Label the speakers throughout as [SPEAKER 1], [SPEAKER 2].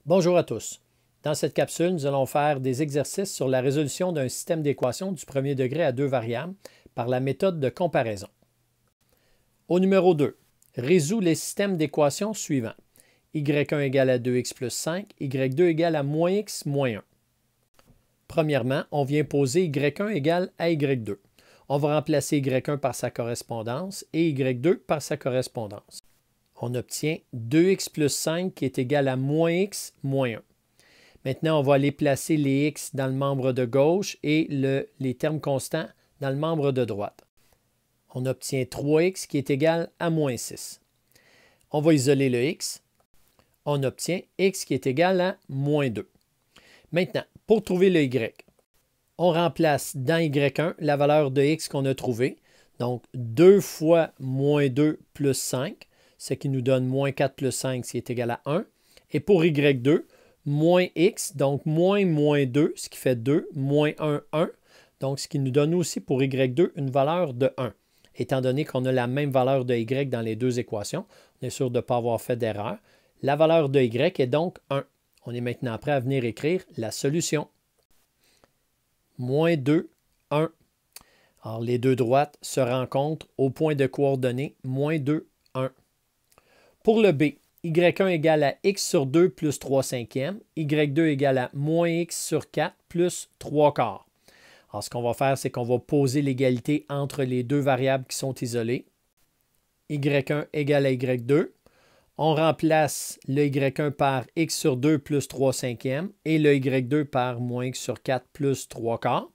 [SPEAKER 1] Bonjour à tous. Dans cette capsule, nous allons faire des exercices sur la résolution d'un système d'équations du premier degré à deux variables par la méthode de comparaison. Au numéro 2, résous les systèmes d'équations suivants. y1 égale à 2x plus 5, y2 égale à moins x moins 1. Premièrement, on vient poser y1 égale à y2. On va remplacer y1 par sa correspondance et y2 par sa correspondance. On obtient 2x plus 5 qui est égal à moins x moins 1. Maintenant, on va aller placer les x dans le membre de gauche et les termes constants dans le membre de droite. On obtient 3x qui est égal à moins 6. On va isoler le x. On obtient x qui est égal à moins 2. Maintenant, pour trouver le y, on remplace dans y1 la valeur de x qu'on a trouvée. Donc, 2 fois moins 2 plus 5, ce qui nous donne moins 4 plus 5, ce qui est égal à 1. Et pour y2, moins x, donc moins 2, ce qui fait 2, moins 1, 1. Donc, ce qui nous donne aussi pour y2 une valeur de 1. Étant donné qu'on a la même valeur de y dans les deux équations, on est sûr de ne pas avoir fait d'erreur. La valeur de y est donc 1. On est maintenant prêt à venir écrire la solution. Moins 2, 1. Alors, les deux droites se rencontrent au point de coordonnées moins 2, 1. Pour le b, y1 égale à x sur 2 plus 3 cinquièmes, y2 égale à moins x sur 4 plus 3 quarts. Alors, ce qu'on va faire, c'est qu'on va poser l'égalité entre les deux variables qui sont isolées. y1 égale à y2. On remplace le y1 par x sur 2 plus 3 cinquièmes et le y2 par moins x sur 4 plus 3 quarts.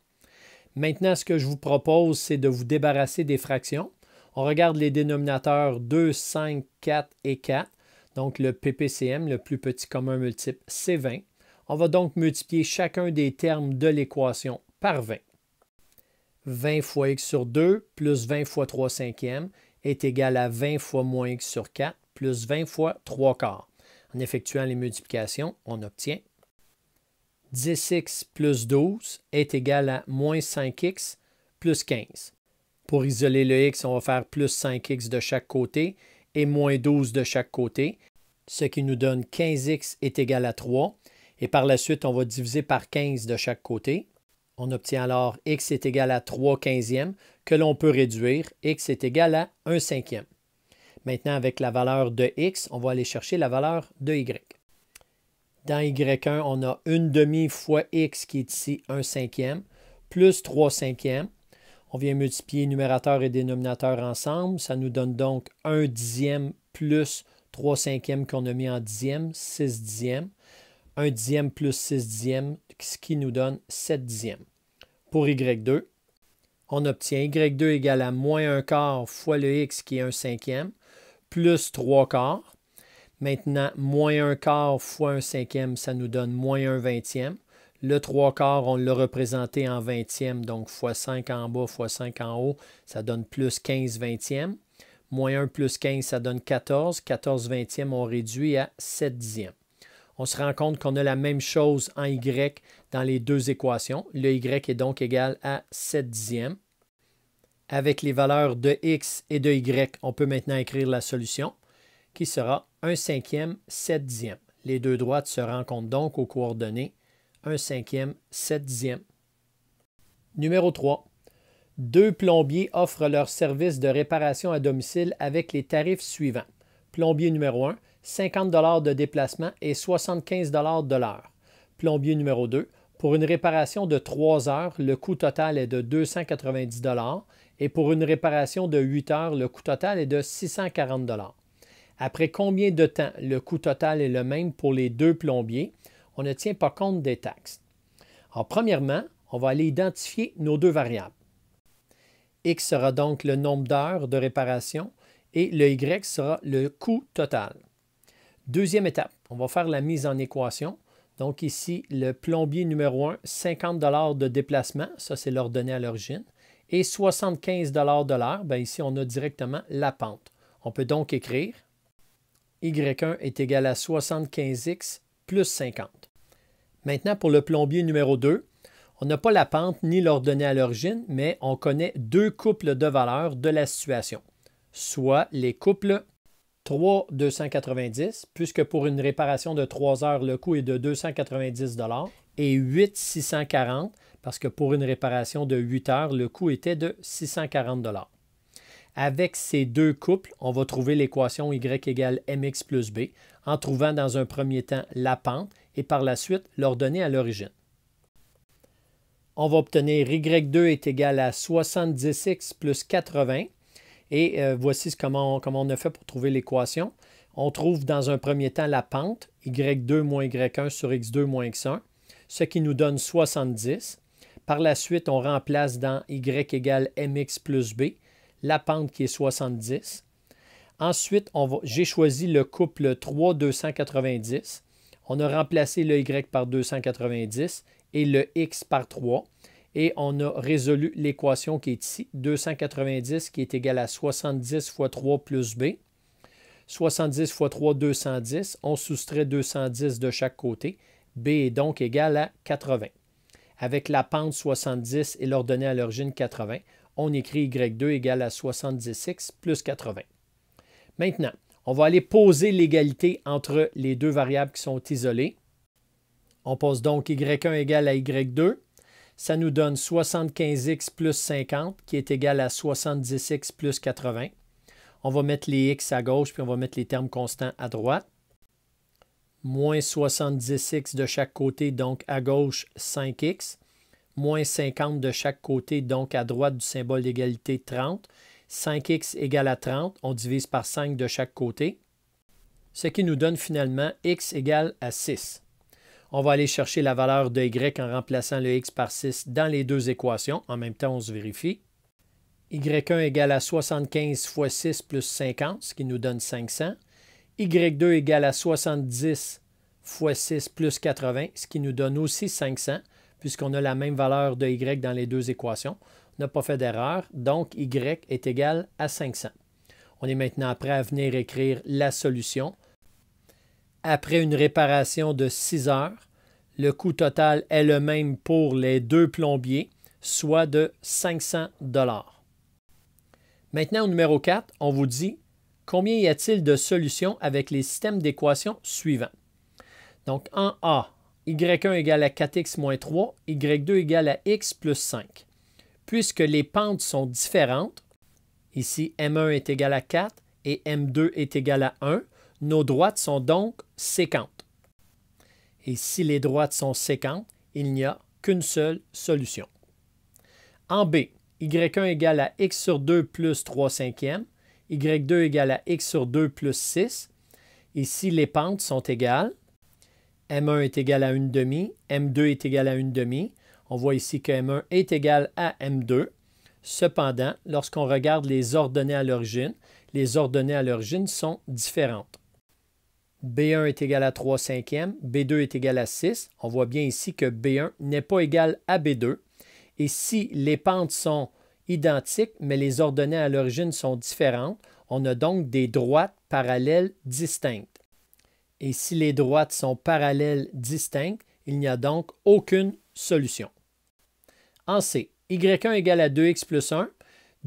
[SPEAKER 1] Maintenant, ce que je vous propose, c'est de vous débarrasser des fractions. On regarde les dénominateurs 2, 5, 4 et 4. Donc, le PPCM, le plus petit commun multiple, c'est 20. On va donc multiplier chacun des termes de l'équation par 20. 20 fois x sur 2 plus 20 fois 3 cinquièmes est égal à 20 fois moins x sur 4 plus 20 fois 3 quarts. En effectuant les multiplications, on obtient 10x plus 12 est égal à moins 5x plus 15. Pour isoler le x, on va faire plus 5x de chaque côté et moins 12 de chaque côté, ce qui nous donne 15x est égal à 3. Et par la suite, on va diviser par 15 de chaque côté. On obtient alors x est égal à 3 quinzièmes, que l'on peut réduire. X est égal à 1 cinquième. Maintenant, avec la valeur de x, on va aller chercher la valeur de y. Dans y1, on a 1 demi fois x qui est ici 1 cinquième, plus 3 cinquièmes. On vient multiplier numérateur et dénominateur ensemble. Ça nous donne donc 1 dixième plus 3 cinquièmes qu'on a mis en dixième, 6 dixièmes. 1 dixième plus 6 dixièmes, ce qui nous donne 7 dixièmes. Pour y2, on obtient y2 égale à moins 1 quart fois le x qui est 1 cinquième, plus 3 quarts. Maintenant, moins 1 quart fois 1 cinquième, ça nous donne moins 1 vingtième. Le 3 quarts, on l'a représenté en vingtième, donc fois 5 en bas fois 5 en haut, ça donne plus 15 vingtièmes. Moins 1 plus 15, ça donne 14. 14 vingtièmes, on réduit à 7 dixièmes. On se rend compte qu'on a la même chose en y dans les deux équations. Le y est donc égal à 7 dixièmes. Avec les valeurs de x et de y, on peut maintenant écrire la solution, qui sera 1 cinquième, 7 dixièmes. Les deux droites se rencontrent donc aux coordonnées 1 cinquième, 7 dixièmes. Numéro 3. Deux plombiers offrent leur service de réparation à domicile avec les tarifs suivants. Plombier numéro 1, 50 $ de déplacement et 75 $ de l'heure. Plombier numéro 2, pour une réparation de 3 heures, le coût total est de 290 $ et pour une réparation de 8 heures, le coût total est de 640 $. Après combien de temps le coût total est le même pour les deux plombiers? On ne tient pas compte des taxes. Alors, premièrement, on va aller identifier nos deux variables. X sera donc le nombre d'heures de réparation et le Y sera le coût total. Deuxième étape, on va faire la mise en équation. Donc ici, le plombier numéro 1, 50 $ de déplacement, ça c'est l'ordonnée à l'origine, et 75 $ de l'heure, bien ici on a directement la pente. On peut donc écrire Y1 est égal à 75x plus 50. Maintenant, pour le plombier numéro 2, on n'a pas la pente ni l'ordonnée à l'origine, mais on connaît deux couples de valeurs de la situation, soit les couples 3,290, puisque pour une réparation de 3 heures, le coût est de 290 et 8,640, parce que pour une réparation de 8 heures, le coût était de 640 Avec ces deux couples, on va trouver l'équation y égale mx plus b, en trouvant dans un premier temps la pente et par la suite l'ordonnée à l'origine. On va obtenir y2 est égal à 70x plus 80. Et voici comment on a fait pour trouver l'équation. On trouve dans un premier temps la pente, y2 moins y1 sur x2 moins x1, ce qui nous donne 70. Par la suite, on remplace dans y égale mx plus b, la pente qui est 70. Ensuite, j'ai choisi le couple 3, 290. On a remplacé le y par 290 et le x par 3. Et on a résolu l'équation qui est ici, 290 qui est égal à 70 fois 3 plus b. 70 fois 3, 210. On soustrait 210 de chaque côté. B est donc égal à 80. Avec la pente 70 et l'ordonnée à l'origine 80, on écrit y2 égal à 70x plus 80. Maintenant, on va aller poser l'égalité entre les deux variables qui sont isolées. On pose donc y1 égal à y2. Ça nous donne 75x plus 50 qui est égal à 70x plus 80. On va mettre les x à gauche puis on va mettre les termes constants à droite. Moins 70x de chaque côté, donc à gauche 5x. Moins 50 de chaque côté, donc à droite du symbole d'égalité 30. 5x égale à 30, on divise par 5 de chaque côté. Ce qui nous donne finalement x égale à 6. On va aller chercher la valeur de y en remplaçant le x par 6 dans les deux équations. En même temps, on se vérifie. y1 égale à 75 fois 6 plus 50, ce qui nous donne 500. y2 égale à 70 fois 6 plus 80, ce qui nous donne aussi 500, puisqu'on a la même valeur de y dans les deux équations. On n'a pas fait d'erreur, donc y est égal à 500. On est maintenant prêt à venir écrire la solution. Après une réparation de 6 heures, le coût total est le même pour les deux plombiers, soit de 500 $. Maintenant, au numéro 4, on vous dit combien y a-t-il de solutions avec les systèmes d'équations suivants. Donc, en A, y1 égale à 4x moins 3, y2 égale à x plus 5. Puisque les pentes sont différentes, ici M1 est égal à 4 et M2 est égal à 1, nos droites sont donc séquentes. Et si les droites sont séquentes, il n'y a qu'une seule solution. En B, y1 égale à x sur 2 plus 3 cinquièmes, y2 égale à x sur 2 plus 6. Ici, les pentes sont égales. M1 est égal à 1 demi, M2 est égal à 1 demi. On voit ici que M1 est égal à M2. Cependant, lorsqu'on regarde les ordonnées à l'origine sont différentes. B1 est égal à 3 cinquièmes, B2 est égal à 6. On voit bien ici que B1 n'est pas égal à B2. Et si les pentes sont identiques, mais les ordonnées à l'origine sont différentes, on a donc des droites parallèles distinctes. Et si les droites sont parallèles distinctes, il n'y a donc aucune solution. En C, y1 égale à 2x plus 1,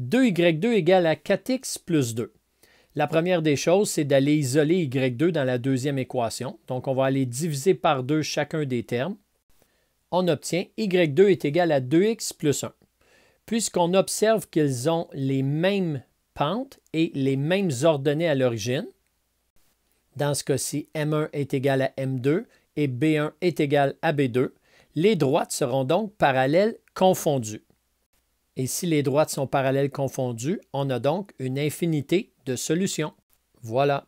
[SPEAKER 1] 2y2 égale à 4x plus 2. La première des choses, c'est d'aller isoler y2 dans la deuxième équation. Donc, on va aller diviser par 2 chacun des termes. On obtient y2 est égal à 2x plus 1. Puisqu'on observe qu'ils ont les mêmes pentes et les mêmes ordonnées à l'origine, dans ce cas-ci, M1 est égal à M2 et B1 est égal à B2, les droites seront donc parallèles confondues. Et si les droites sont parallèles confondues, on a donc une infinité de solutions. Voilà.